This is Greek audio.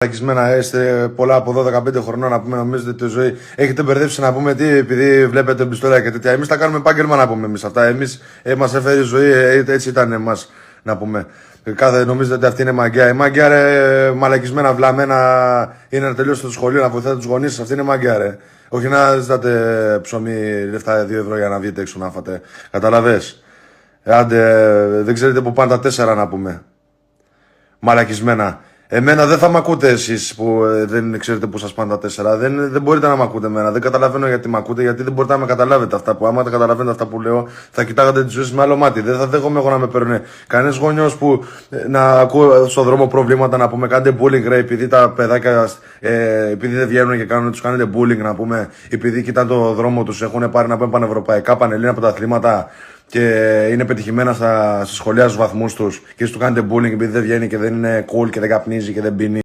Μαλακισμένα, είστε πολλά από 12-15 χρονών να πούμε, νομίζετε τη ζωή. Έχετε μπερδέψει να πούμε τι, επειδή βλέπετε πιστόλια και τέτοια. Εμείς τα κάνουμε επάγγελμα να πούμε εμείς αυτά. Εμείς μας έφερε η ζωή, έτσι ήταν εμάς να πούμε. Νομίζετε ότι αυτή είναι μαγκιά. Η μαγκιά, ρε, μαλακισμένα, βλαμμένα, είναι να τελειώσετε το σχολείο, να βοηθάτε τους γονείς σας. Αυτή είναι μαγκιά, ρε. Όχι να ζητάτε ψωμί λεφτά 2 ευρώ για να βγείτε έξω να φάτε. Καταλαβες. Άντε, δεν ξέρετε που πάνε τα 4 να πούμε. Μαλακισμένα. Εμένα δεν θα μ' ακούτε εσείς που δεν ξέρετε πού σας πάνε τα 4. Δεν μπορείτε να μ' ακούτε εμένα. Δεν καταλαβαίνω γιατί μ' ακούτε, γιατί δεν μπορείτε να με καταλάβετε αυτά που. Άμα τα καταλαβαίνετε αυτά που λέω, θα κοιτάγατε τη ζωή σας με άλλο μάτι. Δεν θα δέχομαι εγώ να με παίρνει κανένας γονιός που να ακούω στον δρόμο προβλήματα να πούμε κάνετε bullying, ρε, επειδή τα παιδάκια επειδή δεν βγαίνουν και τους κάνετε bullying να πούμε, επειδή κοιτάνε το δρόμο τους, έχουν πάρει να πούμε πανευρωπαϊκά, πανελλήνια πρωταθλήματα και είναι πετυχημένα στα σχολεία στους βαθμούς τους και εσείς του κάνετε bullying επειδή δεν βγαίνει και δεν είναι cool και δεν καπνίζει και δεν πίνει.